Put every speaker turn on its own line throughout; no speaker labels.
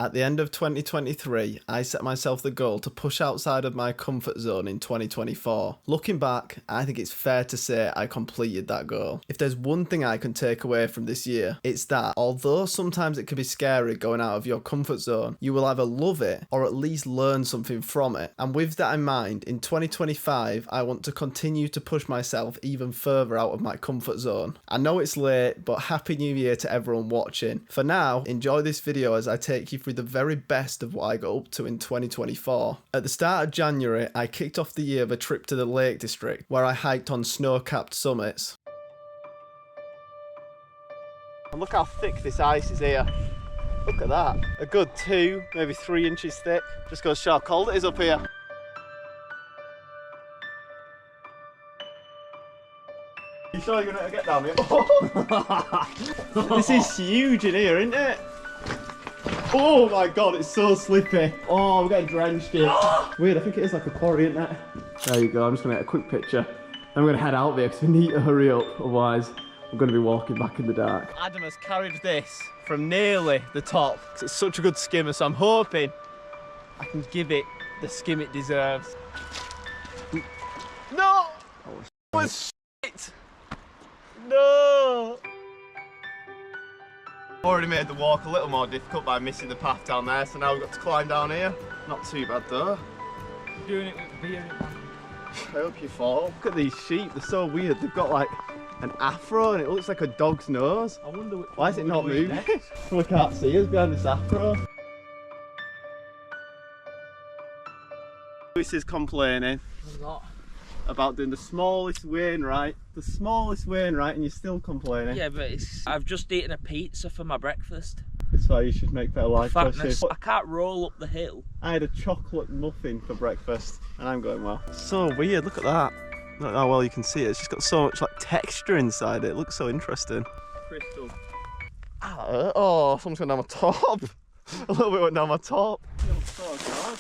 At the end of 2023, I set myself the goal to push outside of my comfort zone in 2024. Looking back, I think it's fair to say I completed that goal. If there's one thing I can take away from this year, it's that although sometimes it can be scary going out of your comfort zone, you will either love it or at least learn something from it. And with that in mind, in 2025, I want to continue to push myself even further out of my comfort zone. I know it's late, but Happy New Year to everyone watching. For now, enjoy this video as I take you through the very best of what I got up to in 2024. At the start of January, I kicked off the year with a trip to the Lake District, where I hiked on snow-capped summits. And look how thick this ice is here. Look at that. A good 2, maybe 3 inches thick. Just goes to show how cold it is up here. You sure you're gonna get down here? This is huge in here, isn't it? Oh my god, it's so slippy. Oh, we're getting drenched here. Weird, I think it is like a quarry, isn't it? There you go, I'm just gonna make a quick picture. Then we're gonna head out there because we need to hurry up, otherwise we're gonna be walking back in the dark. Adam has carried this from nearly the top because it's such a good skimmer, so I'm hoping I can give it the skim it deserves. No! Oh, shit! No! Already made the walk a little more difficult by missing the path down there, so now we've got to climb down here. Not too bad though.
You're doing it with beer in it.
I hope you fall. Look at these sheep, they're so weird. They've got like an afro and it looks like a dog's nose.
I wonder
why is it not moving? We can't see us behind this afro. Lewis is complaining about doing the smallest Wainwright, and you're still complaining.
Yeah, but I've just eaten a pizza for my breakfast.
That's why you should make better life choices.
I can't roll up the hill.
I had a chocolate muffin for breakfast and I'm going well. So weird, look at that. Look how well you can see it. It's just got so much like texture inside it. It looks so interesting.
Crystal.
Oh, someone's gone down my top. A little bit went down my top. Oh god.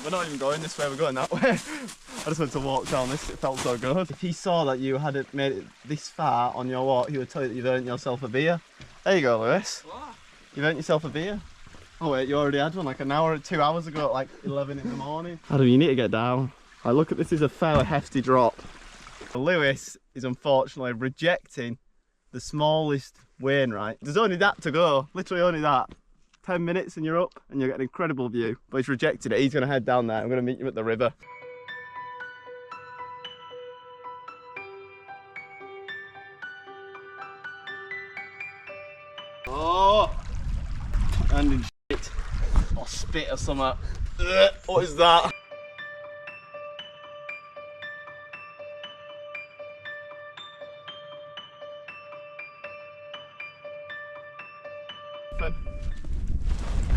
We're not even going this way, we're going that way. I just went to walk down this, it felt so good. If he saw that you had made it this far on your walk, he would tell you that you've earned yourself a beer. There you go, Lewis.
What?
You've earned yourself a beer. Oh wait, you already had one like an hour, 2 hours ago at like 11 in the morning. Adam, you need to get down. Like, look at this, is a fairly hefty drop. Lewis is unfortunately rejecting the smallest Wainwright. There's only that to go, literally only that. 10 minutes and you're up and you get an incredible view. But he's rejected it, he's going to head down there. I'm going to meet you at the river. Oh! And in shit. Or spit or something. What is that?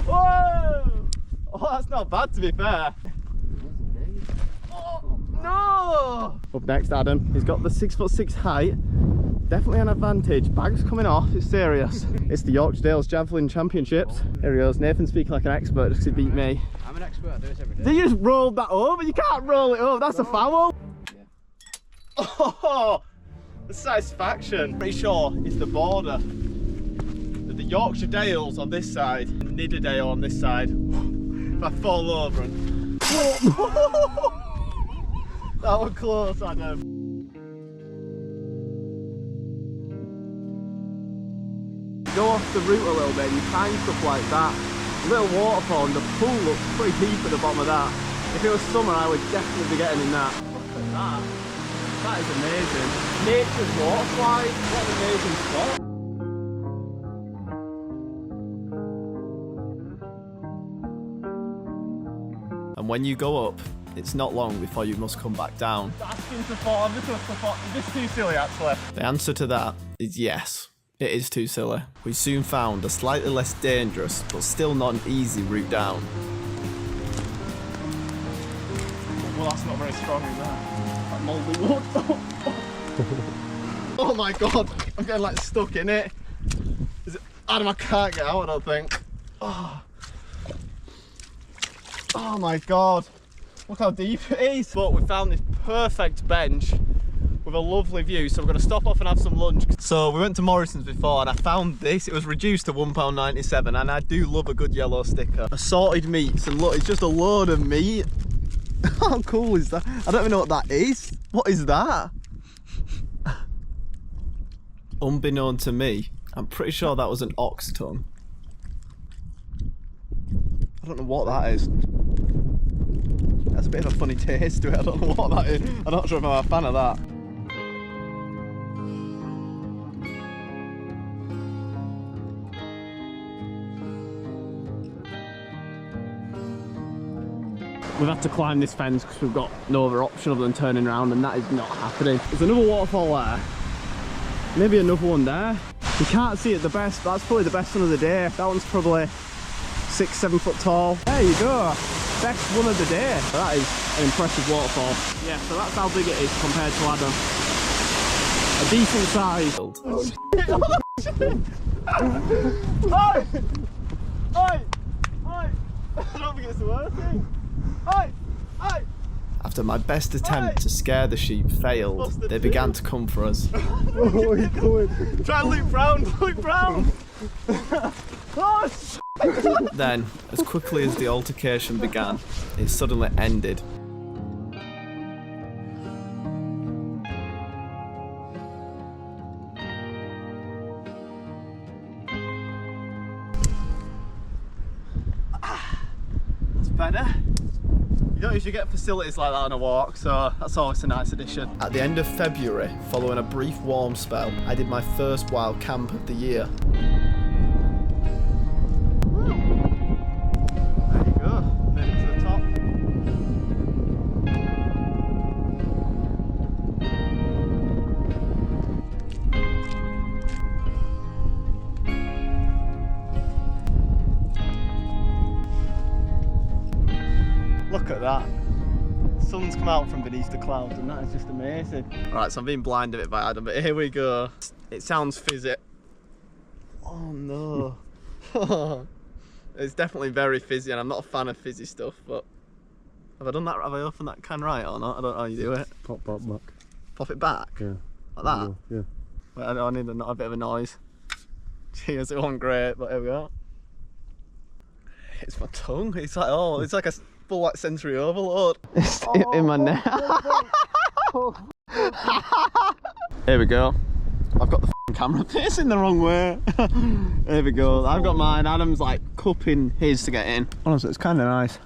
Whoa! Oh, that's not bad to be fair. Oh, no! Up next, Adam. He's got the 6'6" height. Definitely an advantage. Bag's coming off, it's serious. It's the Yorkshire Dales Javelin Championships. Here he goes. Nathan speaking like an expert just because he beat me.
I'm an expert, I do this every day.
Did you just roll that over? You can't roll it over, that's a foul. Yeah. Oh, the satisfaction. Pretty sure it's the border. The Yorkshire Dales on this side, and Nidderdale on this side. If I fall over and... That was close, Adam. Go off the route a little bit and you find stuff like that. Little waterfall and the pool looks pretty deep at the bottom of that. If it was summer, I would definitely be getting in that. Look at that. That is amazing. Nature's water slide. What an amazing spot. And when you go up, it's not long before you must come back down. Asking to fall, I'm just going to fall. It's just too silly actually. The answer to that is yes. It is too silly. We soon found a slightly less dangerous, but still not an easy route down. Well, that's not very strong, is that? That mouldy wood. Oh my god, I'm getting like stuck in it. Adam, I can't get out, I don't think. Oh my god. Look how deep it is. But we found this perfect bench with a lovely view, so we're going to stop off and have some lunch. So we went to Morrison's before and I found this. It was reduced to £1.97 and I do love a good yellow sticker. Assorted meats, and look, it's just a load of meat. How cool is that? I don't even know what that is. What is that? Unbeknown to me, I'm pretty sure that was an ox tongue. I don't know what that is. That's a bit of a funny taste to it. I don't know what that is. I'm not sure if I'm a fan of that. We've had to climb this fence because we've got no other option other than turning around, and that is not happening. There's another waterfall there. Maybe another one there. You can't see it the best, but that's probably the best one of the day. That one's probably 6-7 foot tall. There you go. Best one of the day. That is an impressive waterfall. Yeah, so that's how big it is compared to Adam. A decent size. Oh, shit. Oi! Oi! Oi! I don't think it's working. Oi! Oi! After my best attempt to scare the sheep failed, they began to come for us. Oh, you're going. Try and loop round, loop round! Oh, then, as quickly as the altercation began, it suddenly ended. That's better. You don't usually get facilities like that on a walk, so that's always a nice addition. At the end of February, following a brief warm spell, I did my first wild camp of the year. Look at that. The sun's come out from beneath the clouds and that is just amazing. Alright, so I'm being blinded a bit by Adam, but here we go. It sounds fizzy. Oh no. It's definitely very fizzy and I'm not a fan of fizzy stuff, but have I done that? Have I opened that can right or not? I don't know how you do it.
Pop back.
Pop it back?
Yeah.
Like that?
Yeah.
Wait, I need a bit of a noise. Cheers, it wasn't great, but here we go. It's my tongue. It's like, oh, it's like a full like sensory overload. It's in my neck. Here we go. I've got the camera facing the wrong way. Here we go. I've got mine. Adam's like cupping his to get in. Honestly, it's kind of nice.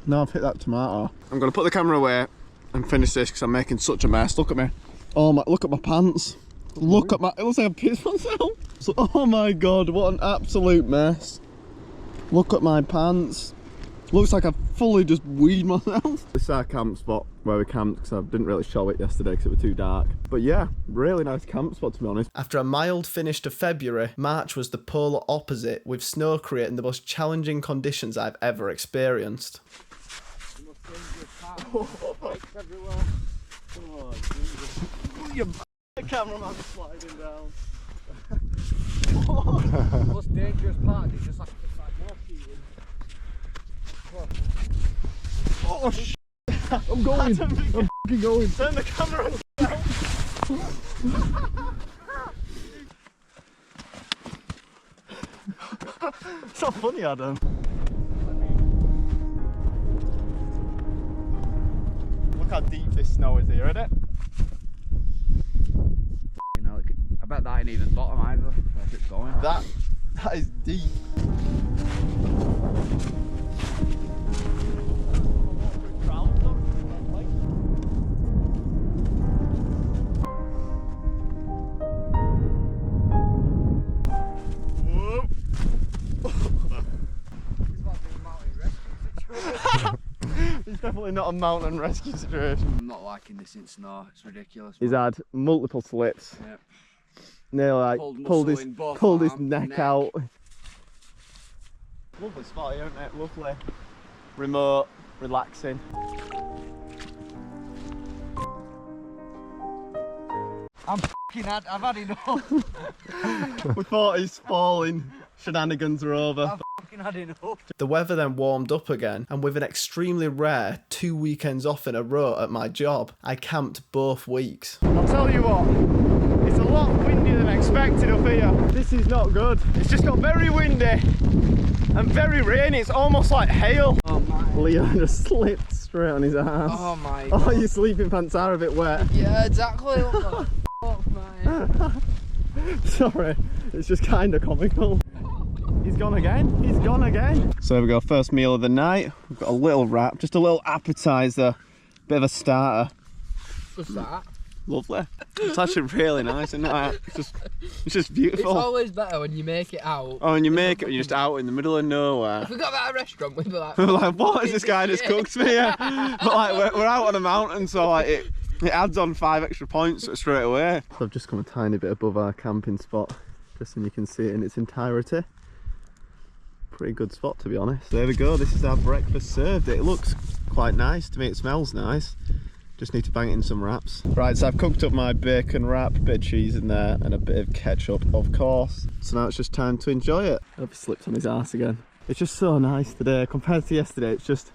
No, I've hit that tomato. I'm gonna put the camera away and finish this because I'm making such a mess. Look at me. Oh my! Look at my pants. Look at my. It looks like I pissed myself. So, oh my god! What an absolute mess. Look at my pants. Looks like I've fully just weed myself. This is our camp spot where we camped because I didn't really show it yesterday because it was too dark. But yeah, really nice camp spot to be honest. After a mild finish to February, March was the polar opposite, with snow creating the most challenging conditions I've ever experienced. The cameraman sliding down.
The most dangerous part is just like walking.
Oh shit!
I'm going. I'm fucking going.
Turn the camera down. It's not funny, Adam. Look how deep this snow is here, isn't it?
You know, I bet that ain't even bottom either. Where's it going?
That is deep. It's definitely not a mountain rescue situation.
I'm not liking this in snow. It's ridiculous.
He's had multiple slips.
Yep.
Nearly like pulled his neck out. Lovely spot here, isn't it? Lovely. Remote, relaxing.
I've had enough.
We thought his falling shenanigans were over.
I've fucking had enough.
The weather then warmed up again, and with an extremely rare 2 weekends off in a row at my job, I camped both weeks.
I'll tell you what, it's a lot windier than expected up here. This is not good. It's just got very windy and very rainy. It's almost like hail.
Oh my.
Leo just slipped straight on his ass.
Oh my God.
Oh, your sleeping pants are a bit wet.
Yeah, exactly. What the fuck, man?
Sorry, it's just kind of comical. He's gone again. He's gone again. So here we go, first meal of the night. We've got a little wrap, just a little appetizer, bit of a starter.
What's that?
Lovely. It's actually really nice, isn't it? It's just beautiful.
It's always better when you make it out.
Oh, and you make it when you're just out in the middle of nowhere.
If we got that at a restaurant, we'd be like,
We're like, what has this guy just cooked for you? But like, we're out on a mountain, so like it adds on 5 extra points straight away. So I've just come a tiny bit above our camping spot, just so you can see it in its entirety. Pretty good spot, to be honest. There we go, this is our breakfast served. It looks quite nice to me, it smells nice. Just need to bang it in some wraps. Right, so I've cooked up my bacon wrap, bit of cheese in there, and a bit of ketchup, of course. So now it's just time to enjoy it. I hope he slipped on his arse again. It's just so nice today. Compared to yesterday, it's just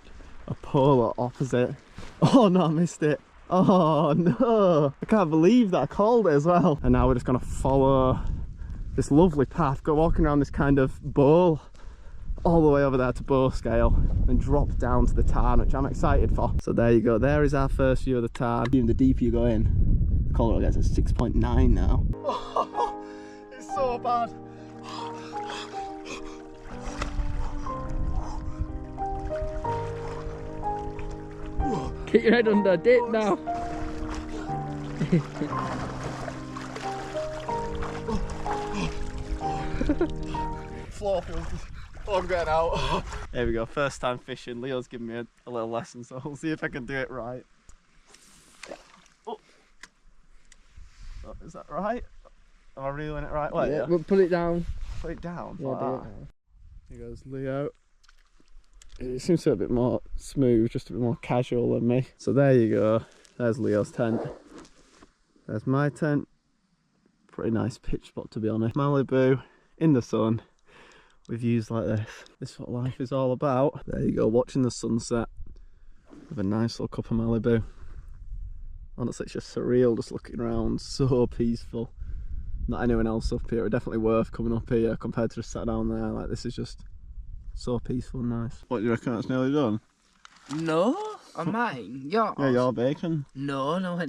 a polar opposite. Oh no, I missed it. Oh no, I can't believe that I called it as well. And now we're just gonna follow this lovely path, go walking around this kind of bowl, all the way over there to Bow Scale, and drop down to the tarn, which I'm excited for. So there you go, there is our first view of the tarn. Even the deeper you go in, the colour gets at 6.9 now. Oh, it's so bad.
get your head under, dip now.
Floor feels I'm getting out. There we go, first time fishing. Leo's giving me a little lesson, so we'll see if I can do it right. Oh. Oh, is that right? Am I reeling it right way?
Yeah, we'll put it down.
Put it down?
Yeah,
Like
do it
that.
now.
Here goes Leo. It seems to be a bit more smooth, just a bit more casual than me. So there you go. There's Leo's tent. There's my tent. Pretty nice pitch spot, to be honest. Malibu in the sun with views like this. This is what life is all about. There you go, watching the sunset with a nice little cup of Malibu. Honestly, it's just surreal just looking around. So peaceful. Not anyone else up here. It's definitely worth coming up here compared to just sat down there. Like, this is just so peaceful and nice. What do you reckon, that's nearly done?
No, on mine. Yours.
Yeah, your bacon.
No, no, no.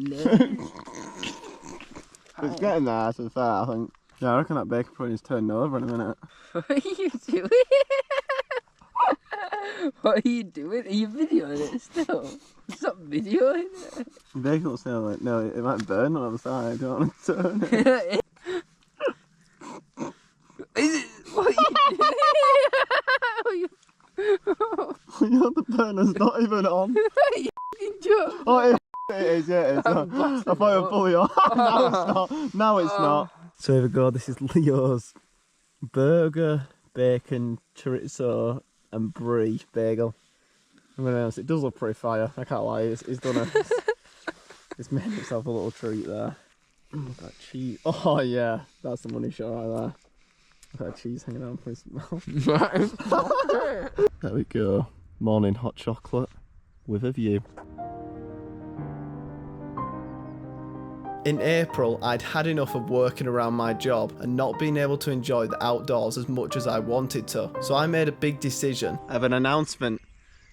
It's getting there, to be fair, I think. Yeah, I reckon that bacon probably is turning over in a minute.
What are you doing? What are you doing? Are you videoing it still? Stop videoing it.
Bacon looks like, no, it might burn on the other side. I don't want to turn it.
Is it? What are you doing?
You know, the burner's not even on.
You fucking joke.
Oh, it is, yeah, it is. I thought it was fully on. Now it's not. Now it's not. So here we go, this is Leo's burger, bacon, chorizo and brie bagel. I'm gonna be honest, it does look pretty fire, I can't lie, he's done a... he's made himself a little treat there. Look at that cheese. Oh yeah, that's the money shot right there. Look at that cheese hanging out from his mouth. There we go, morning hot chocolate with a view.
In April, I'd had enough of working around my job and not being able to enjoy the outdoors as much as I wanted to. So I made a big decision.
I have an announcement,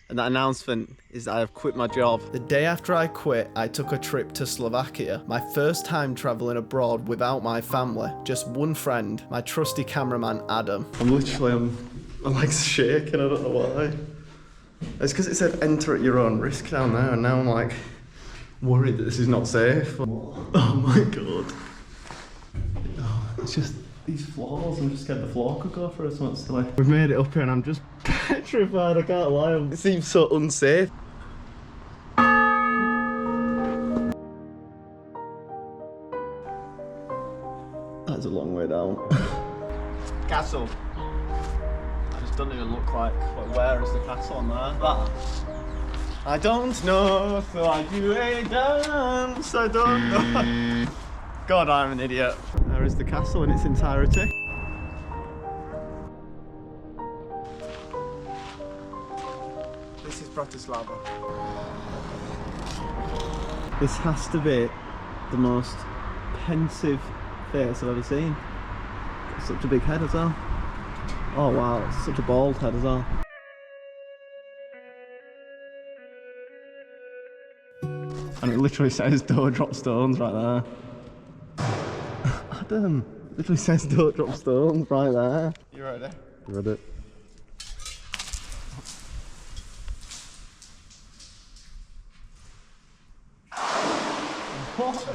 and that announcement is that I have quit my job.
The day after I quit, I took a trip to Slovakia. My first time travelling abroad without my family. Just one friend, my trusty cameraman Adam.
My legs shaking, I don't know why. It's because it said enter at your own risk down there, and now I'm like worried that this is not safe. Oh my god. Oh, it's just these floors, I'm just scared the floor could go for us once silly. We've made it up here and I'm just petrified, I can't lie. It seems so unsafe. That's a long way down. Castle. That just doesn't even look like, where is the castle on there? That. I don't know, so I do a dance, I don't know. God, I'm an idiot. There is the castle in its entirety. This is Bratislava. This has to be the most pensive face I've ever seen. Got such a big head as well. Oh wow, it's such a bald head as well. And it literally says don't drop stones right there. Adam, it literally says don't drop stones right there. You ready? Ready.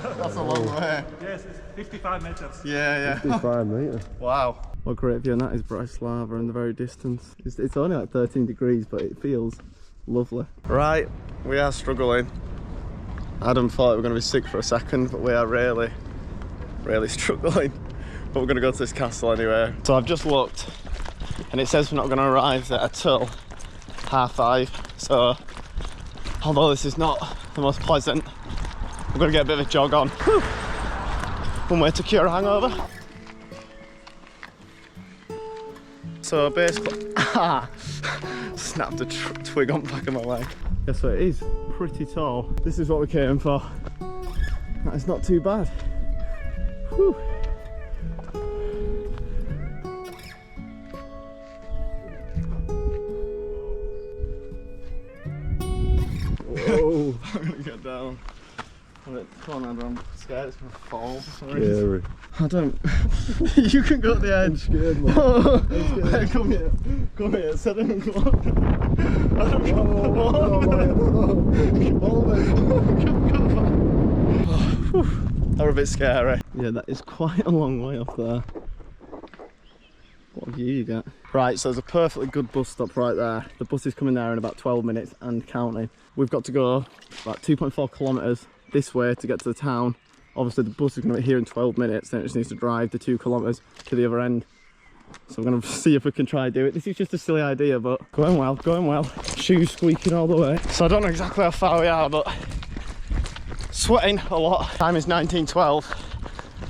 That's a long way.
Yes, it's 55 meters.
Yeah.
55 metres.
Wow. What a great view, and that is Bratislava in the very distance. It's only like 13 degrees, but it feels lovely. Right, we are struggling. Adam thought we were going to be sick for a second, but we are really struggling. But we're going to go to this castle anyway. So I've just looked, and it says we're not going to arrive there until 5:30. So, although this is not the most pleasant, we're going to get a bit of a jog on. Whew. One way to cure a hangover. So basically, snapped a twig on the back of my leg. Guess what, it is pretty tall. This is what we came for. That is not too bad. Whew. Whoa. I'm gonna get down. Come on, Andrew, I'm scared it's gonna fall.
Scary.
I don't. You can go at the edge.
I'm scared, man.
I'm scared. Come here. Set him, come on. Adam, come on. They're a bit scary. Yeah, that is quite a long way off there. What view you get? Right, so there's a perfectly good bus stop right there. The bus is coming there in about 12 minutes and counting. We've got to go about 2.4 kilometres this way to get to the town. Obviously the bus is going to be here in 12 minutes, then it just needs to drive the 2 kilometres to the other end. So we're going to see if we can try to do it. This is just a silly idea, but going well. Shoes squeaking all the way. So I don't know exactly how far we are, but sweating a lot. Time is 19:12,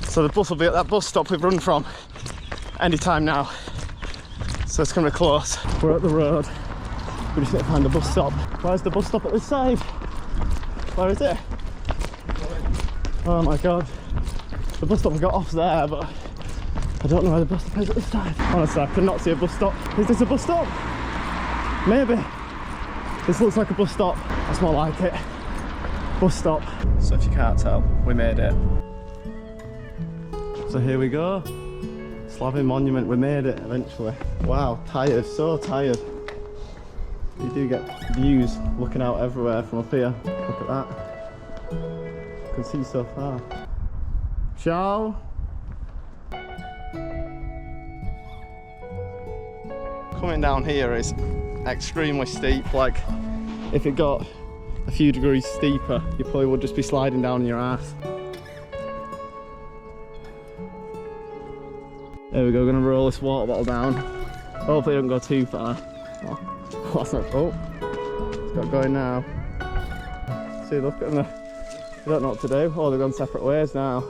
so the bus will be at that bus stop we've run from any time now. So it's going to be close. We're at the road. We just need to find the bus stop. Where's the bus stop at this side? Where is it? Oh my god. The bus stop we got off there, but I don't know where the bus stop is at this side. Honestly, I could not see a bus stop. Is this a bus stop? Maybe. This looks like a bus stop. That's more like it. Bus stop. So if you can't tell, we made it. So here we go. Slavin Monument, we made it eventually. Wow, tired, so tired. You do get views looking out everywhere from up here. Look at that. You can see so far. Ciao. Coming down here is extremely steep. Like, if it got a few degrees steeper, you probably would just be sliding down on your ass. There we go, gonna roll this water bottle down. Hopefully it don't go too far. Oh, that's not, oh, it's got going now. See, look at them. They don't know what to do. Oh, they've gone separate ways now.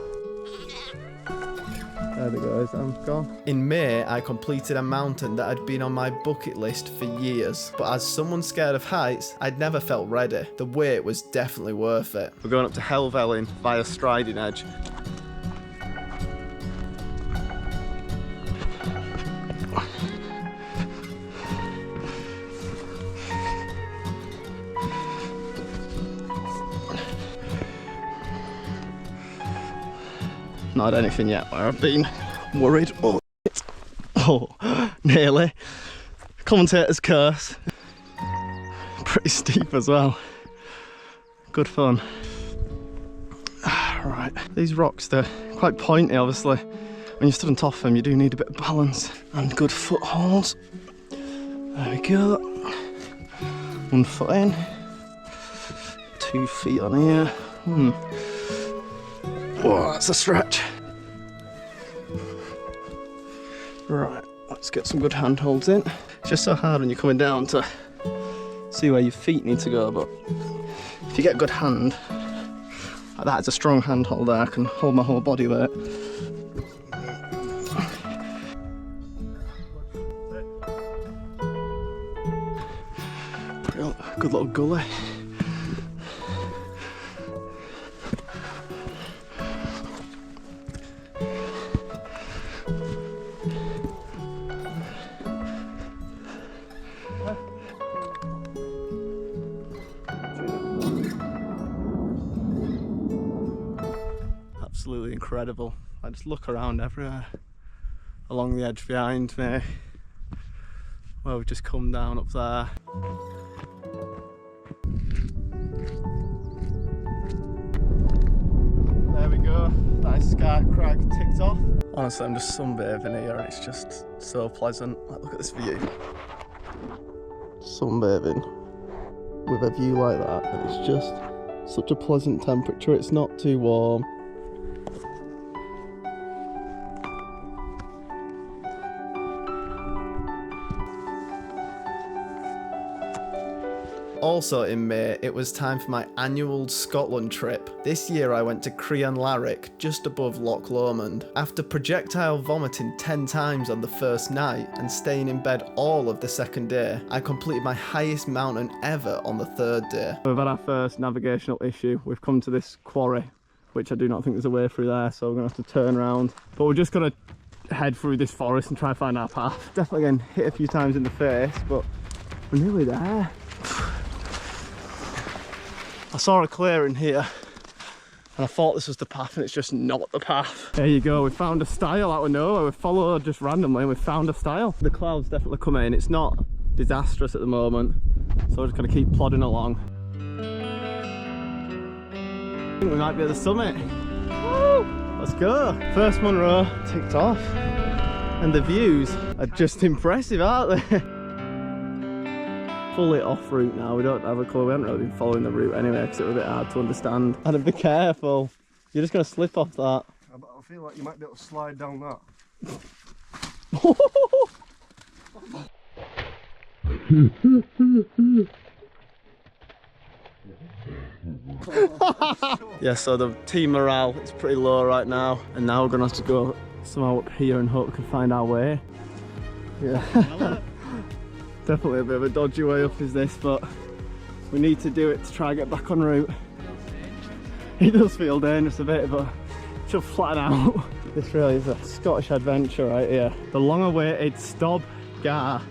There they go, I'm gone. In May, I completed a mountain that had been on my bucket list for years. But as someone scared of heights, I'd never felt ready. The wait was definitely worth it. We're going up to Helvellyn via Striding Edge. Not had anything yet where I've been worried. Oh, nearly. Commentator's curse. Pretty steep as well. Good fun. Right, these rocks, they're quite pointy obviously. When you stood on top of them, you do need a bit of balance and good footholds. There we go. 1 foot in. 2 feet on here. Whoa, that's a stretch. Right, let's get some good handholds in. It's just so hard when you're coming down to see where your feet need to go, but if you get a good hand, like that, it's a strong handhold there, I can hold my whole body weight. Good little gully. Absolutely incredible. I just look around everywhere. Along the edge behind me, where we've just come down up there. There we go, nice Scar Crag ticked off. Honestly, I'm just sunbathing here and it's just so pleasant. Like, look at this view. Sunbathing with a view like that, and it's just such a pleasant temperature. It's not too warm.
Also in May, it was time for my annual Scotland trip. This year I went to Crean Larrick, just above Loch Lomond. After projectile vomiting 10 times on the first night and staying in bed all of the second day, I completed my highest mountain ever on the third day.
We've had our first navigational issue. We've come to this quarry, which I do not think there's a way through there, so we're going to have to turn around. But we're just going to head through this forest and try to find our path. Definitely getting hit a few times in the face, but we're nearly there. I saw a clearing here and I thought this was the path, and it's just not the path. There you go, we found a stile out of nowhere. We followed just randomly and we found a stile. The clouds definitely come in. It's not disastrous at the moment, so we're just going to keep plodding along. I think we might be at the summit. Woo! Let's go. First Munro ticked off, and the views are just impressive, aren't they? Fully off route now. We don't have a clue. We haven't really been following the route anyway because it was a bit hard to understand. And be careful, you're just going to slip off that.
I feel like you might be able to slide down that.
Yeah, so the team morale is pretty low right now, and now we're going to have to go somehow up here and hope we can find our way. Yeah. Definitely a bit of a dodgy way up is this, but we need to do it to try and get back en route. It does feel dangerous a bit, but it should flatten out. This really is a Scottish adventure right here. The long-awaited Stob Gar,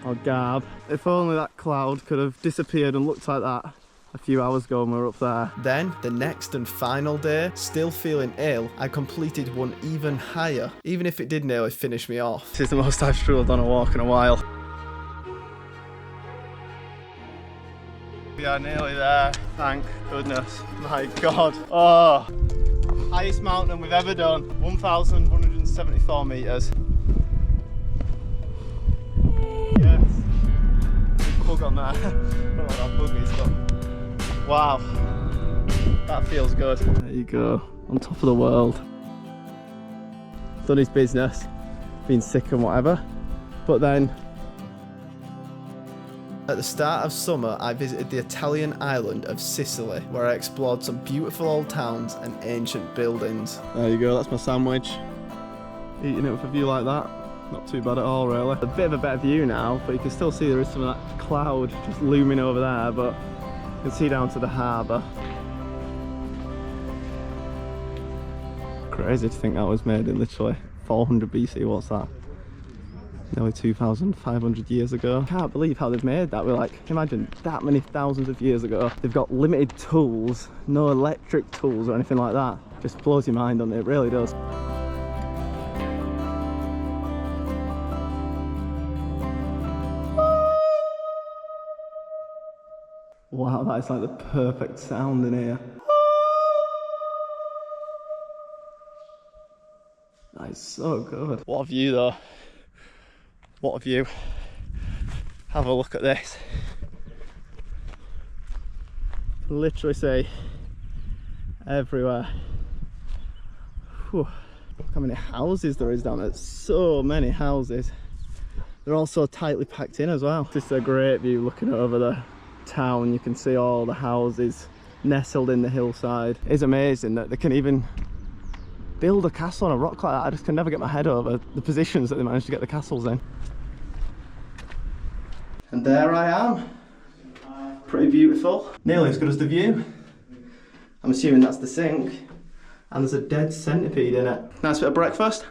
or Garb. If only that cloud could have disappeared and looked like that a few hours ago when we were up there.
Then, the next and final day, still feeling ill, I completed one even higher, even if it did nearly finish me off.
This is the most I've struggled on a walk in a while. We are nearly there, thank goodness. My God. Oh, highest mountain we've ever done, 1,174 metres. Yes, big bug on there. I don't know what that bug is, but wow, that feels good. There you go, on top of the world. Done his business, been sick and whatever, but then
at the start of summer, I visited the Italian island of Sicily, where I explored some beautiful old towns and ancient buildings.
there you go, that's my sandwich. Eating it with a view like that, not too bad at all really. A bit of a better view now, but you can still see there is some of that cloud just looming over there, but you can see down to the harbour. Crazy to think that was made in literally 400 BC, what's that? Nearly 2,500 years ago. Can't believe how they've made that. We're like, imagine that many thousands of years ago. They've got limited tools, no electric tools or anything like that. Just blows your mind, doesn't it? It really does. Wow, that is like the perfect sound in here. That is so good. What a view though. What a view. Have a look at this. Literally see everywhere. Whew. Look how many houses there is down there. So many houses. They're all so tightly packed in as well. This is a great view looking over the town. You can see all the houses nestled in the hillside. It's amazing that they can even build a castle on a rock like that. I just can never get my head over the positions that they managed to get the castles in. And there I am,
Pretty beautiful. Nearly as good as the view. I'm assuming that's the sink. And there's a dead centipede in it. Nice bit of breakfast.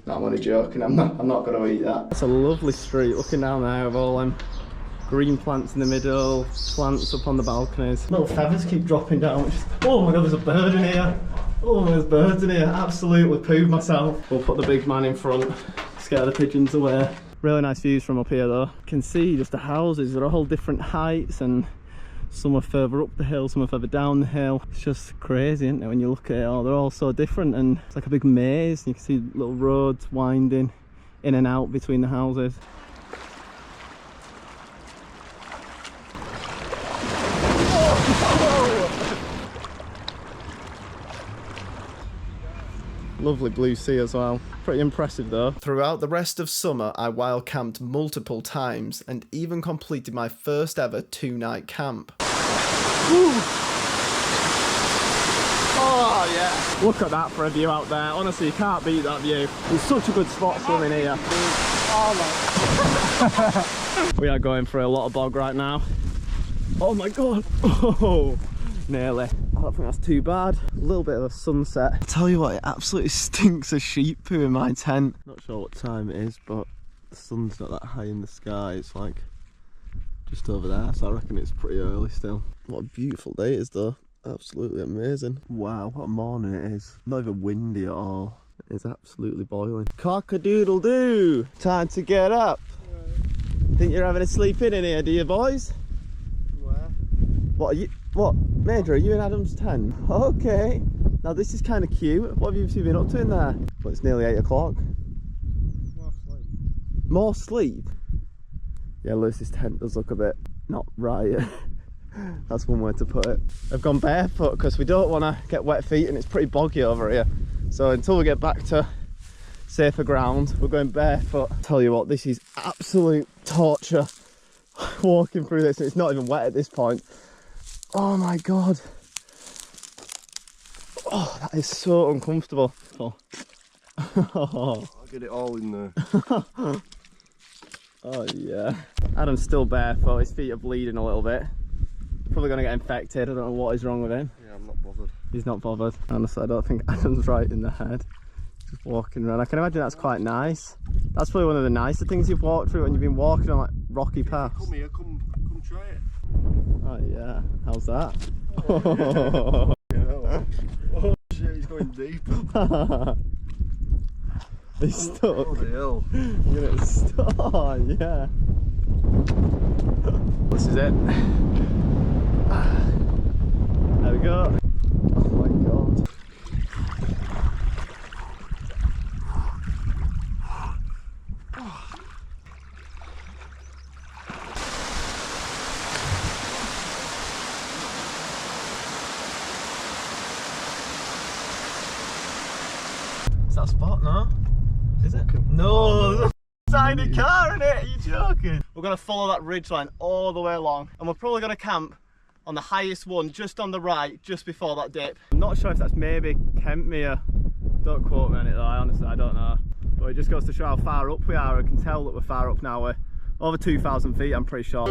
No, I'm only joking. I'm not going to eat that. It's a lovely street. Looking down there with all them green plants in the middle, plants up on the balconies. Little feathers keep dropping down. Oh my god, there's a bird in here. Oh, there's birds in here. Absolutely pooed myself. We'll put the big man in front, scare the pigeons away. Really nice views from up here though. You can see just the houses. They're all different heights, and some are further up the hill, some are further down the hill. It's just crazy, isn't it, when you look at it all. They're all so different, and it's like a big maze. You can see little roads winding in and out between the houses. Lovely blue sea as well. Pretty impressive though. Throughout the rest of summer, I wild camped multiple times and even completed my first ever 2-night camp. Oh yeah. Look at that for a view out there. Honestly, you can't beat that view. It's such a good spot swimming here. Oh my. We are going for a lot of bog right now. Oh my god. Oh. Nearly. I don't think that's too bad. A little bit of a sunset. I tell you what, it absolutely stinks of sheep poo in my tent. Not sure what time it is, but the sun's not that high in the sky. It's like just over there, so I reckon it's pretty early still. What a beautiful day it is though. Absolutely amazing. Wow, what a morning it is. Not even windy at all. It is absolutely boiling. Cock-a-doodle-doo! Time to get up. Right. Think you're having a sleep in here, do you boys? Where? What are you? What? Major, are you in Adam's tent? Okay. Now this is kind of cute. What have you been up to in there? Well, it's nearly 8 o'clock.
More sleep.
More sleep? Yeah, Lewis's tent does look a bit not right. That's one way to put it. I've gone barefoot because we don't want to get wet feet and it's pretty boggy over here. So until we get back to safer ground, we're going barefoot. Tell you what, this is absolute torture walking through this, and it's not even wet at this point. Oh my god. Oh, that is so uncomfortable. Oh.
I'll get it all in there.
Oh yeah. Adam's still barefoot, his feet are bleeding a little bit. Probably going to get infected, I don't know what is wrong with him.
Yeah, I'm not bothered.
He's not bothered. Honestly, I don't think Adam's right in the head. Just walking around. I can imagine that's quite nice. That's probably one of the nicer things you've walked through when you've been walking on like rocky paths.
Come here, come try it.
Oh yeah, how's that?
Oh shit, he's going deep.
He's stuck.
Oh the hell.
You're gonna stuck. Oh yeah. This is it. There we go. Oh my god. Is that a spot? No? Is it? No, there's a tiny car in it. Are you joking? We're going to follow that ridge line all the way along, and we're probably going to camp on the highest one just on the right, just before that dip. I'm not sure if that's maybe Kentmere. Don't quote me on it though, honestly I don't know. But it just goes to show how far up we are. I can tell that we're far up now. We're over 2,000 feet, I'm pretty sure.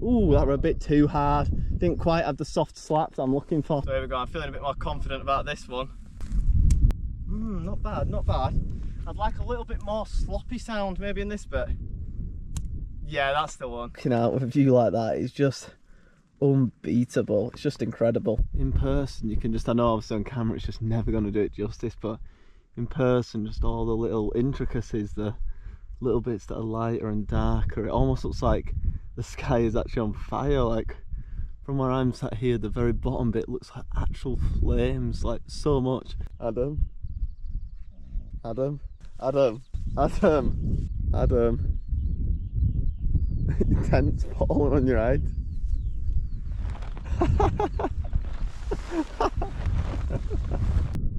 Ooh, that were a bit too hard. Didn't quite have the soft slap that I'm looking for. So here we go, I'm feeling a bit more confident about this one. Not bad, not bad. I'd like a little bit more sloppy sound maybe in this bit. Yeah, that's the one. Looking out with a view like that is just unbeatable. It's just incredible. In person, you can just, I know obviously on camera it's just never going to do it justice, but in person, just all the little intricacies, the little bits that are lighter and darker. It almost looks like the sky is actually on fire. Like from where I'm sat here, the very bottom bit looks like actual flames, like so much. Adam. Adam. Adam. Adam. Adam. Your tent's falling on your head.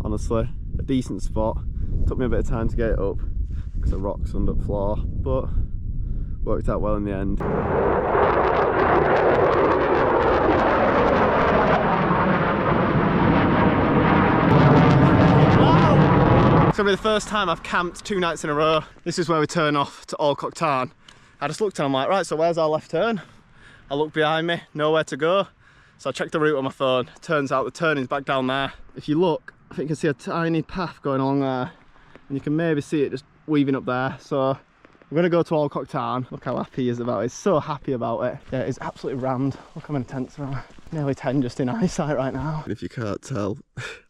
Honestly, a decent spot. Took me a bit of time to get it up because of rocks under the floor, but worked out well in the end. Wow!
It's gonna be the first time I've camped 2 nights in a row. This is where we turn off to Old Coniston. I just looked and I'm like, right, so where's our left turn? I look behind me, nowhere to go. So I checked the route on my phone. Turns out the turning's back down there. If you look, I think you can see a tiny path going along there. And you can maybe see it just weaving up there. So we're gonna go to Old Coniston. Look how happy he is about it. He's so happy about it. Yeah, it's absolutely rammed. Look how many tents there are. Nearly 10 just in eyesight right now.
And if you can't tell,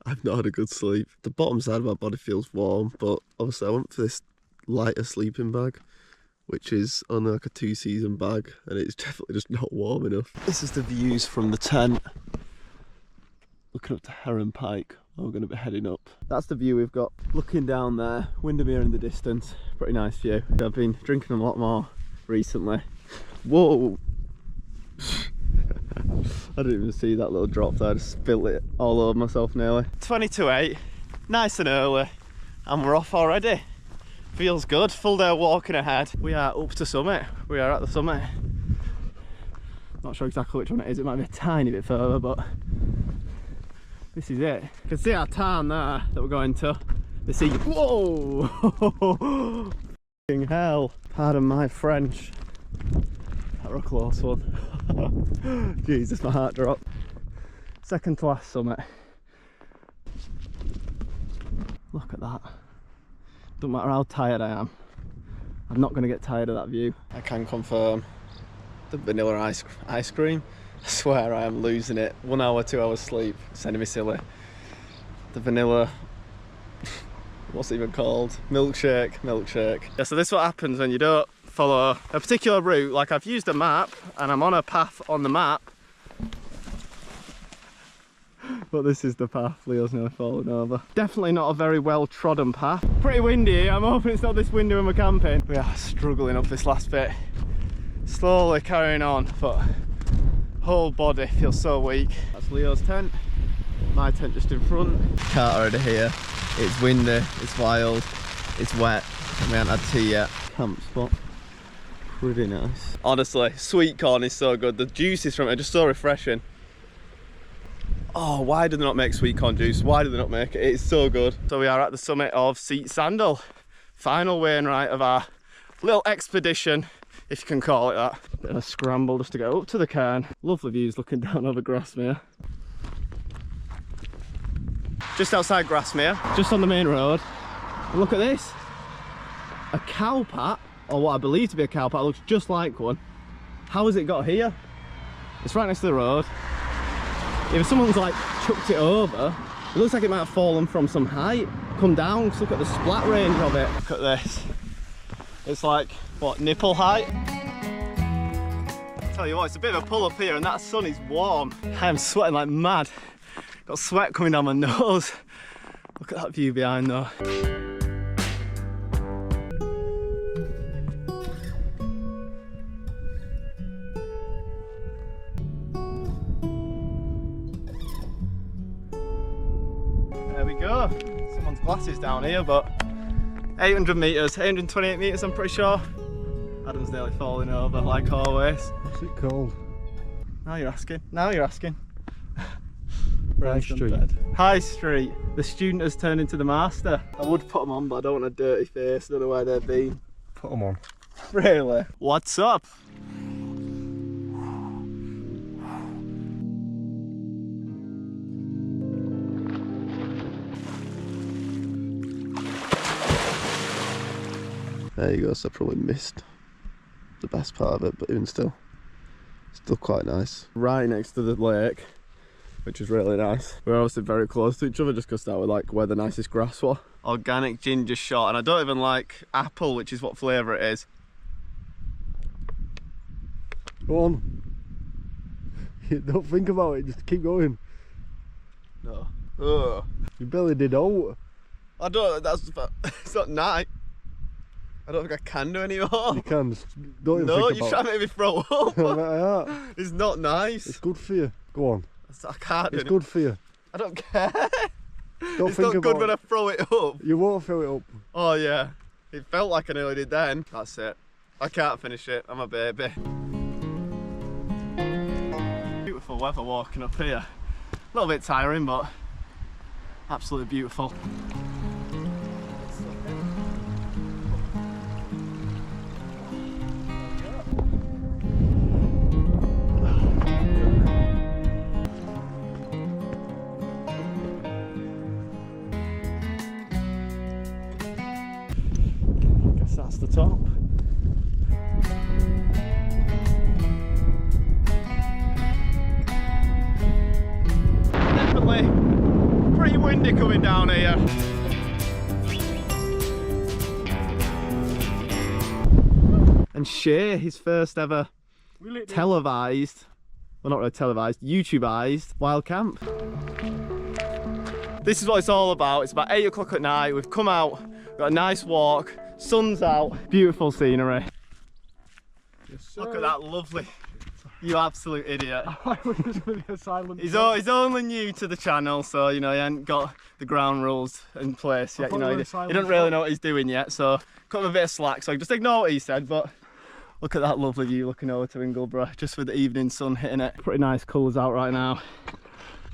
I've not had a good sleep. The bottom side of my body feels warm, but obviously I went for this lighter sleeping bag, which is only like a 2-season bag, and it's definitely just not warm enough. This is the views from the tent. Looking up to Heron Pike. We're going to be heading up.
That's the view we've got. Looking down there, Windermere in the distance. Pretty nice view. I've been drinking a lot more recently. Whoa! I didn't even see that little drop there. I just spilled it all over myself nearly. 20 to 8, nice and early, and we're off already. Feels good, full day walking ahead. We are up to summit. We are at the summit. Not sure exactly which one it is. It might be a tiny bit further, but this is it. You can see our town there that we're going to. The sea. Whoa! F***ing hell. Pardon my French. That was a close one. Jesus, my heart dropped. Second to last summit. Look at that. Doesn't matter how tired I am, I'm not going to get tired of that view. I can confirm the vanilla ice cream. I swear I am losing it. 1 hour, 2 hours sleep, sending me silly. The vanilla, what's it even called? Milkshake. Yeah, so this is what happens when you don't follow a particular route. Like, I've used a map and I'm on a path on the map, but this is the path. Leo's nearly fallen over. Definitely not a very well trodden path. Pretty windy. I'm hoping it's not this windy when we're camping. We are struggling up this last bit. Slowly carrying on, but whole body feels so weak. That's Leo's tent. My tent just in front.
Can't already hear. It's windy, it's wild, it's wet, and we haven't had tea yet.
Camp spot. Pretty nice.
Honestly, sweet corn is so good. The juices from it are just so refreshing. Oh, why do they not make sweet corn juice? Why do they not make it? It's so good. So we are at the summit of Seat Sandal. Final wainwright of our little expedition, if you can call it that. Bit of a scramble just to get up to the cairn. Lovely views looking down over Grasmere. Just outside Grasmere, just on the main road. And look at this. A cow pat, or what I believe to be a cow pat, looks just like one. How has it got here? It's right next to the road. If someone's like chucked it over, it looks like it might have fallen from some height. Come down, just look at the splat range of it. Look at this. It's like, what, nipple height? Tell you what, it's a bit of a pull up here and that sun is warm. I am sweating like mad. Got sweat coming down my nose. Look at that view behind though. There we go. Someone's glasses down here, but 800 metres, 828 metres I'm pretty sure. Adam's nearly falling over like always.
What's it called?
Now you're asking. Now you're asking.
High Street.
High Street. The student has turned into the master. I would put them on, but I don't want a dirty face. I don't know where they've been.
Put them on.
Really? What's up?
There you go, so I probably missed the best part of it, but even still quite nice.
Right next to the lake, which is really nice. We're obviously very close to each other just because that was like where the nicest grass was. Organic ginger shot, and I don't even like apple, which is what flavour it is.
Go on. Don't think about it, just keep going.
No. Ugh.
Your belly did out.
I don't, it's not nice. I don't think I can do anymore.
You can, just don't even
No,
think
you're
about
trying to make me throw up.
it.
It's not nice.
It's good for you. Go on.
I can't do
It's
it.
good for you.
I don't care.
Don't
It's
think
not good
about
when I
it.
throw it up.
You won't throw it up.
Oh yeah. It felt like I nearly did then. That's it. I can't finish it. I'm a baby. Beautiful weather walking up here. A little bit tiring, but absolutely beautiful. that's the top. Definitely pretty windy coming down here. And Shay, his first ever televised, well not really televised, YouTubeized wild camp. This is what it's all about. It's about 8 o'clock at night. We've come out, got a nice walk, sun's out, beautiful scenery.
Yes,
Look at that, lovely. You absolute idiot.
I was just going to be a silent.
He's only new to the channel, so you know he hasn't got the ground rules in place yet. You know, he doesn't really know what he's doing yet, so cut him a bit of slack. So just ignore what he said. But look at that lovely view looking over to Ingleborough, just with the evening sun hitting it. Pretty nice colours out right now.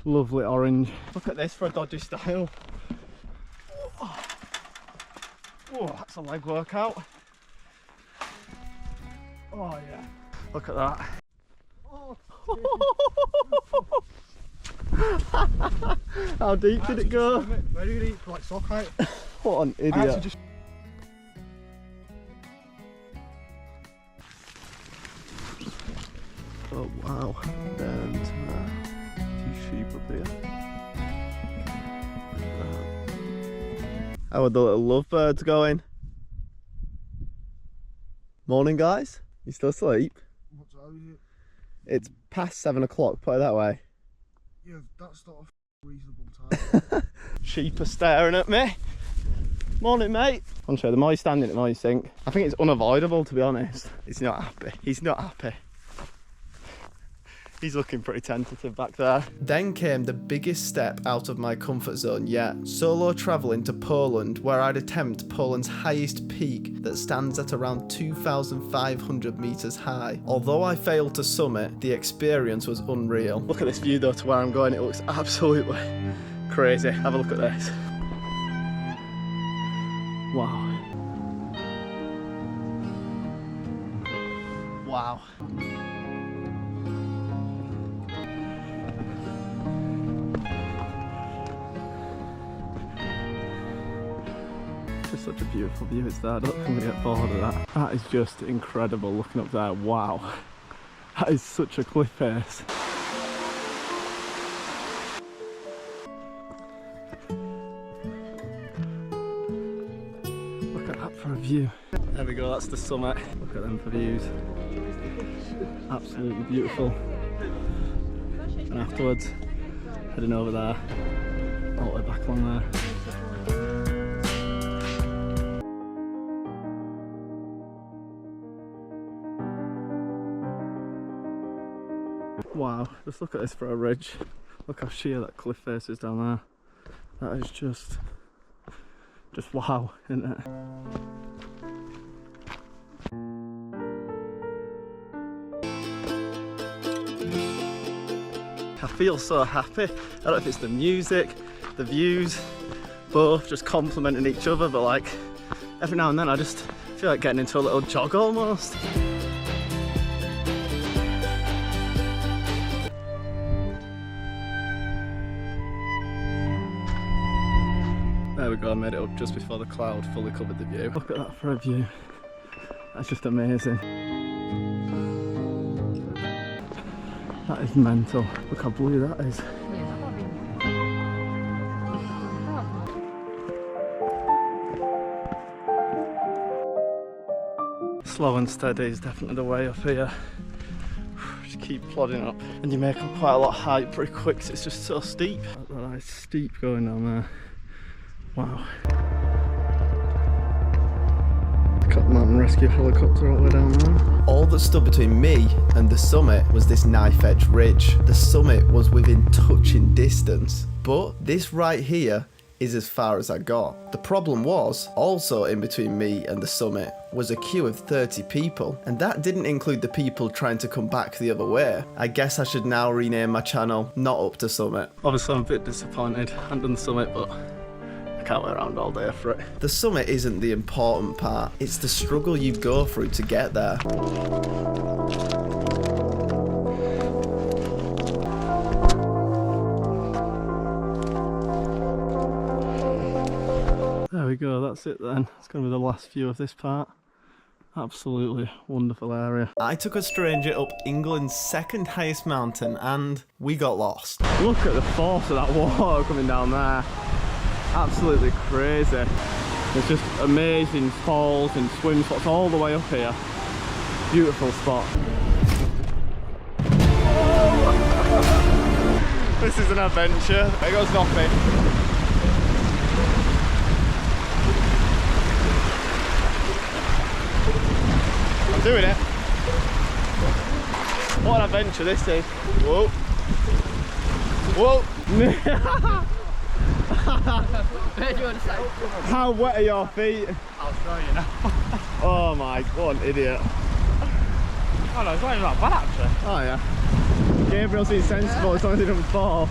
Lovely orange. Look at this for a dodgy style. Oh, that's a leg workout. Oh yeah. Look at that. How deep did it go?
Very deep, like sock height.
What an idiot. Oh wow. And two sheep up here. How are the little lovebirds going? Morning guys. You still asleep?
What time is it?
It's past 7 o'clock, put it that way.
Yeah, that's not a reasonable time.
Sheep are staring at me. Morning mate. I'm sure the more you stand in it, the more you sink. I think it's unavoidable, to be honest. He's not happy. He's not happy. He's looking pretty tentative back there.
Then came the biggest step out of my comfort zone yet. Solo travelling to Poland, where I'd attempt Poland's highest peak that stands at around 2,500 metres high. Although I failed to summit, the experience was unreal.
Look at this view though to where I'm going. It looks absolutely crazy. Have a look at this. Wow. Wow. It's such a beautiful view, it's there. I don't think I'm going to get bored of that. That is just incredible looking up there. Wow. That is such a cliff face. Look at that for a view. There we go, that's the summit. Look at them for views. Absolutely beautiful. And afterwards, heading over there, all the way back along there. Wow, just look at this for a ridge. Look how sheer that cliff face is down there. That is just wow, isn't it? I feel so happy. I don't know if it's the music, the views, both just complementing each other, but like every now and then I just feel like getting into a little jog almost. There we go, I made it up just before the cloud fully covered the view. Look at that for a view. That's just amazing. That is mental. Look how blue that is. Slow and steady is definitely the way up here. Just keep plodding up. And you make up quite a lot of height pretty quick because it's just so steep. That is steep going down there. Wow. Got the mountain rescue helicopter all the way down there.
All that stood between me and the summit was this knife-edge ridge. The summit was within touching distance, but this right here is as far as I got. The problem was, also in between me and the summit was a queue of 30 people, and that didn't include the people trying to come back the other way. I guess I should now rename my channel Not Up to Summit.
Obviously I'm a bit disappointed. I haven't done the summit, but I can't wait around all day for it.
The summit isn't the important part, it's the struggle you go through to get there.
There we go, that's it then. It's going to be the last view of this part. Absolutely wonderful area.
I took a stranger up England's second highest mountain and we got lost.
Look at the force of that water coming down there. Absolutely crazy. There's just amazing falls and swim spots all the way up here. Beautiful spot. This is an adventure. There goes nothing. I'm doing it. What an adventure this is. Whoa. Whoa. How wet are your feet?
I'll show you now.
Oh my, what an idiot.
Oh no, it's not even that bad actually.
Oh yeah. Gabriel's insensible as long as he doesn't fall.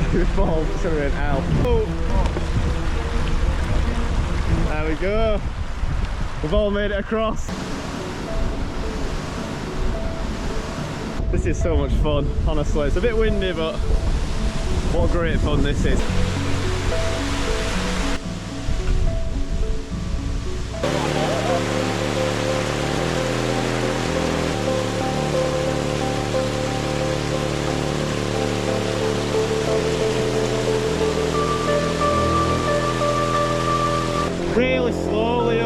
If he falls, it's going to be an L. Oh. There we go. We've all made it across. This is so much fun, honestly. It's a bit windy, but what great fun this is. Really slowly,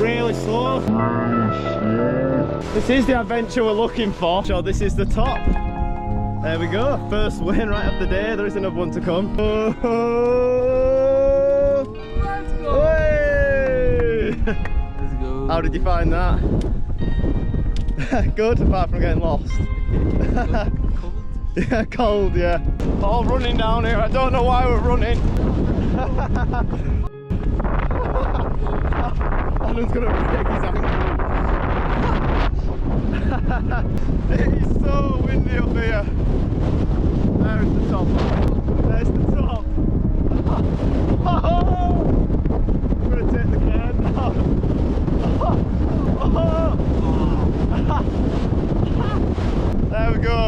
really slow. This is the adventure we're looking for. So this is the top. There we go. First win right of the day. There is another one to come.
Let's go.
Hey!
Let's go.
How did you find that? Good, apart from getting lost.
Cold.
Yeah, cold, yeah. All running down here. I don't know why we're running. Alan's gonna break his ankle. It is so windy up here. There's the top. There's the top. I'm gonna take the can now. There we go.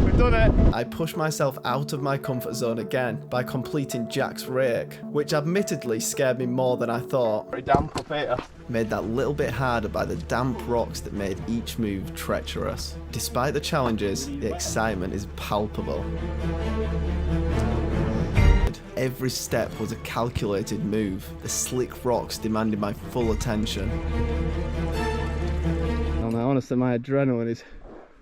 We've done it.
I pushed myself out of my comfort zone again by completing Jack's rake, which admittedly scared me more than I thought.
Very damp up here.
Made that little bit harder by the damp rocks that made each move treacherous. Despite the challenges, the excitement is palpable. Every step was a calculated move, the slick rocks demanding my full attention.
Oh no, honestly, my adrenaline is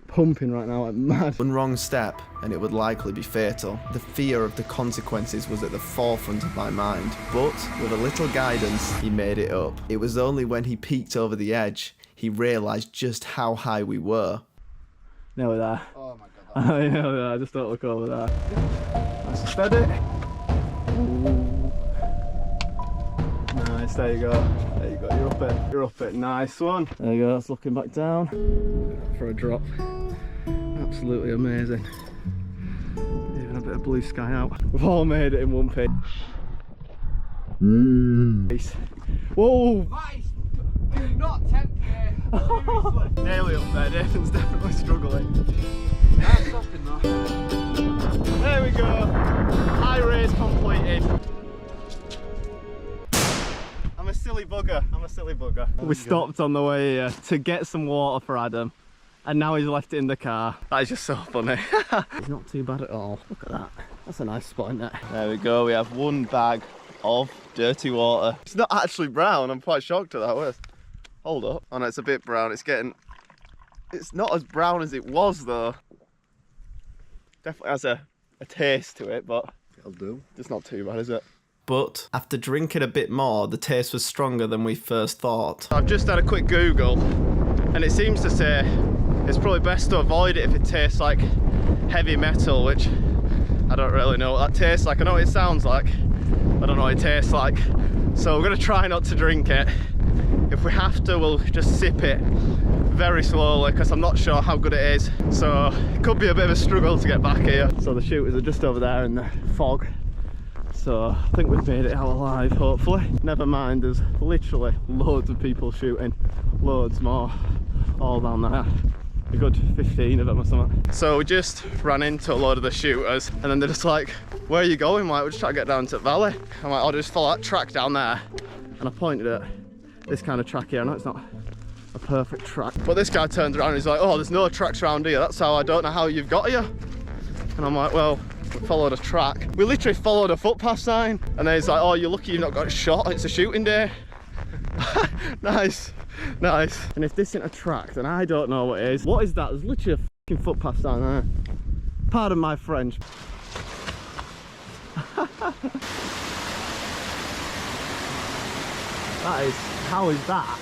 pumping right now like mad.
One wrong step and it would likely be fatal. The fear of the consequences was at the forefront of my mind, but with a little guidance, he made it up. It was only when he peeked over the edge, he realised just how high we were.
Nearly there.
Oh my god.
I know that, just don't look over there. Nice and steady. Ooh. Nice, there you go. There you go, you're up it. You're up it, nice one. There you go, that's looking back down. For a drop. Absolutely amazing. Even a bit of blue sky out. We've all made it in one piece. Nice. Whoa!
Do not tempt me. Seriously.
Nearly up there, Nathan's definitely struggling.
That's stopping though.
There we go. High race completed. I'm a silly bugger. I'm a silly bugger. We stopped on the way here to get some water for Adam, and now he's left it in the car. That is just so funny. It's not too bad at all. Look at that. That's a nice spot, isn't it? There we go. We have one bag of dirty water. It's not actually brown. I'm quite shocked at that. Where's... Hold up. Oh no, it's a bit brown. It's getting... It's not as brown as it was though. Definitely has a taste to it, but
It'll do.
it's not too bad, is it?
But after drinking a bit more, the taste was stronger than we first thought.
I've just had a quick Google and it seems to say it's probably best to avoid it if it tastes like heavy metal, which I don't really know what that tastes like. I know what it sounds like, I don't know what it tastes like. So we're going to try not to drink it. If we have to, we'll just sip it very slowly because I'm not sure how good it is. So it could be a bit of a struggle to get back here. So the shooters are just over there in the fog. So I think we've made it out alive, hopefully. Never mind, there's literally loads of people shooting, loads more, all down there. A good 15 of them or something. So we just ran into a load of the shooters and then they're just like, where are you going? Like, we're just trying to get down to the valley. I'm like, I'll just follow that track down there and I pointed at this kind of track here. I know it's not a perfect track, but this guy turns around and he's like, oh, there's no tracks around here. That's how I don't know how you've got here. And I'm like, well, we followed a track. We literally followed a footpath sign. And then he's like, oh, you're lucky you've not got shot. It's a shooting day. Nice, nice. And if this isn't a track, then I don't know what it is. What is that? There's literally a fucking footpath sign there. Pardon my French. That is, how is that?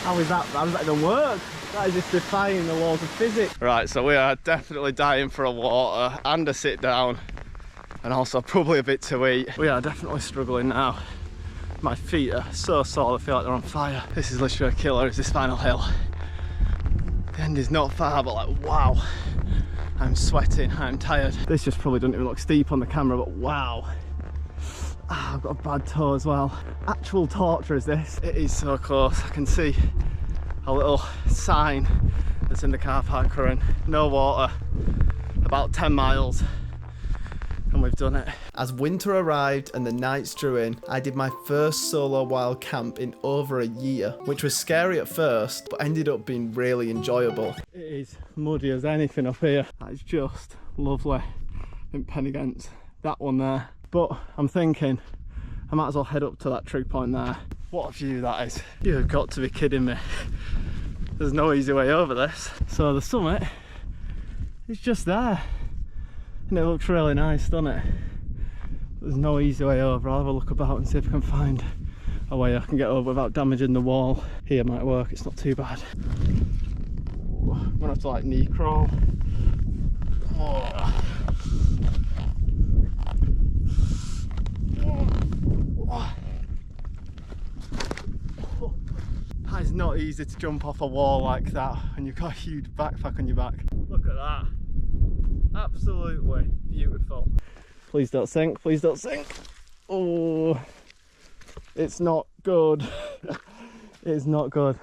How is that? How does that even work? That is just defying the laws of physics. Right, so we are definitely dying for a water and a sit down, and also probably a bit to eat. We are definitely struggling now. My feet are so sore, I feel like they're on fire. This is literally a killer, it's this final hill. The end is not far, but like, wow. I'm sweating, I'm tired. This just probably doesn't even look steep on the camera, but wow. Ah, I've got a bad toe as well. Actual torture is this. It is so close. I can see a little sign that's in the car park current. No water, about 10 miles. And we've done it.
As winter arrived and the nights drew in, I did my first solo wild camp in over a year, which was scary at first, but ended up being really enjoyable.
It is muddy as anything up here. That is just lovely. In Pennygents, that one there. But I'm thinking I might as well head up to that trig point there. What a view that is. You have got to be kidding me. There's no easy way over this. So the summit is just there. And it looks really nice, doesn't it? There's no easy way over. I'll have a look about and see if I can find a way I can get over without damaging the wall. Here might work, it's not too bad. I'm gonna have to like knee crawl. Oh. That is not easy to jump off a wall like that when you've got a huge backpack on your back. Look at that. Absolutely beautiful. Please don't sink, please don't sink. Oh, it's not good. It's not good.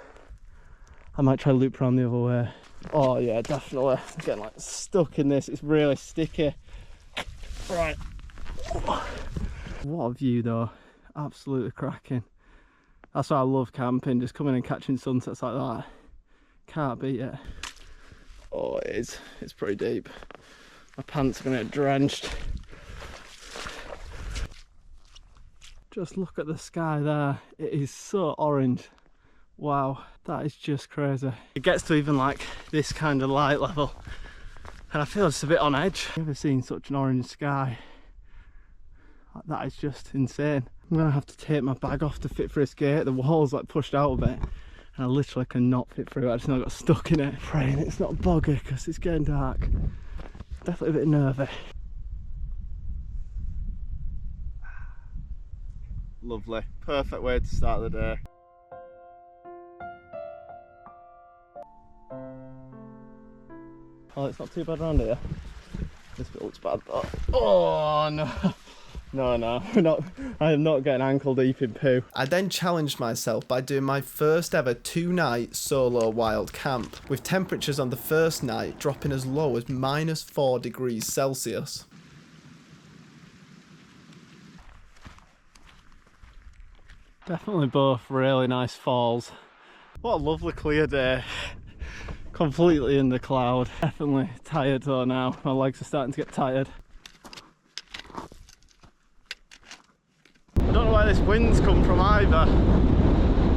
I might try to loop around the other way. Oh yeah, definitely. I'm getting like stuck in this, it's really sticky. Right. What a view though, absolutely cracking. That's why I love camping, just coming and catching sunsets like that. Can't beat it. Oh, it is, it's pretty deep. My pants are gonna get drenched. Just look at the sky there, it is so orange. Wow, that is just crazy. It gets to even like this kind of light level and I feel just a bit on edge. I've never seen such an orange sky. That is just insane. I'm gonna have to take my bag off to fit through this gate. The wall's like pushed out a bit and I literally cannot fit through it. I just know I got stuck in it. Praying it's not boggy because it's getting dark. Definitely a bit nervy. Lovely, perfect way to start the day. Oh, it's not too bad around here. This bit looks bad though. Oh no. No, I am not getting ankle deep in poo.
I then challenged myself by doing my first ever 2-night solo wild camp, with temperatures on the first night dropping as low as -4 degrees Celsius.
Definitely both really nice falls. What a lovely clear day. Completely in the cloud. Definitely tired though now. My legs are starting to get tired. I don't know where this wind's come from either.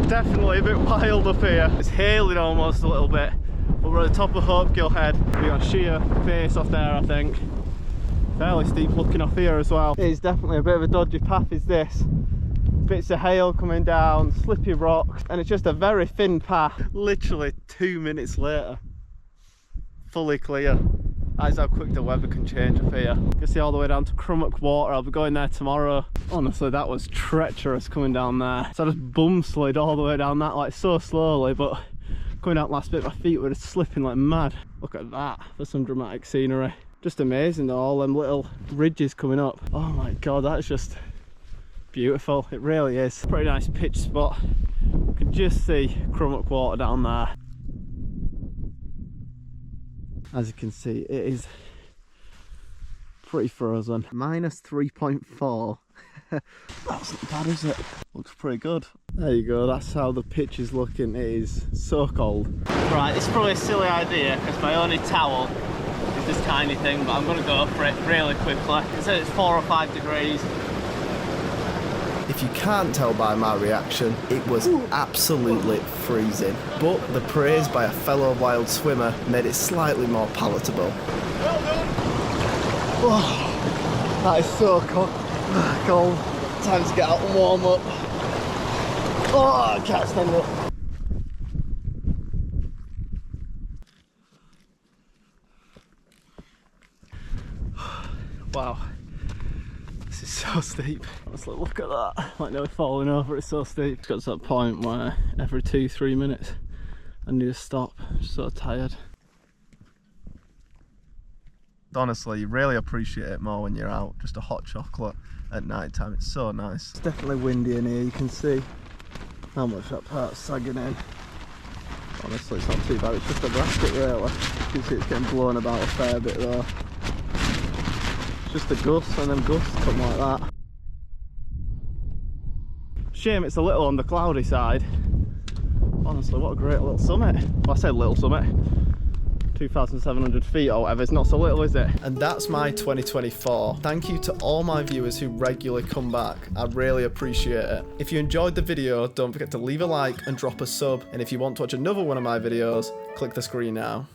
Definitely a bit wild up here. It's hailing almost a little bit. But we're at the top of Hopegill Head. We got a sheer face off there, I think. Fairly steep looking off here as well. It is definitely a bit of a dodgy path is this. Bits of hail coming down, slippy rocks, and it's just a very thin path. Literally 2 minutes later, fully clear. That is how quick the weather can change up here. You can see all the way down to Crummock Water. I'll be going there tomorrow. Honestly, that was treacherous coming down there. So I just bum slid all the way down that, like so slowly, but coming out last bit, my feet were just slipping like mad. Look at that for some dramatic scenery. Just amazing though, all them little ridges coming up. Oh my god, that's just beautiful. It really is. Pretty nice pitch spot. You can just see Crummock Water down there. As you can see, it is pretty frozen.
-3.4.
That's not bad, is it? Looks pretty good. There you go, that's how the pitch is looking. It is so cold. Right, it's probably a silly idea because my only towel is this tiny thing, but I'm going to go for it really quickly. It says it's 4 or 5 degrees.
If you can't tell by my reaction, it was absolutely freezing. But the praise by a fellow wild swimmer made it slightly more palatable.
Oh, that is so cold. Time to get out and warm up. Oh, I can't stand up. Wow, this is so steep. Honestly, look at that. Like nearly falling over, it's so steep. It's got to that point where every 2-3 minutes I need to stop. I'm so tired. Honestly, you really appreciate it more when you're out. Just a hot chocolate at night time, it's so nice. It's definitely windy in here, you can see how much that part's sagging in. Honestly, it's not too bad, it's just a bracket really. You can see it's getting blown about a fair bit though. It's just a gust, and them gusts come like that. Shame it's a little on the cloudy side. Honestly, what a great little summit. Well, I said little summit. 2,700 feet or whatever, it's not so little, is it?
And that's my 2024. Thank you to all my viewers who regularly come back. I really appreciate it. If you enjoyed the video, don't forget to leave a like and drop a sub. And if you want to watch another one of my videos, click the screen now.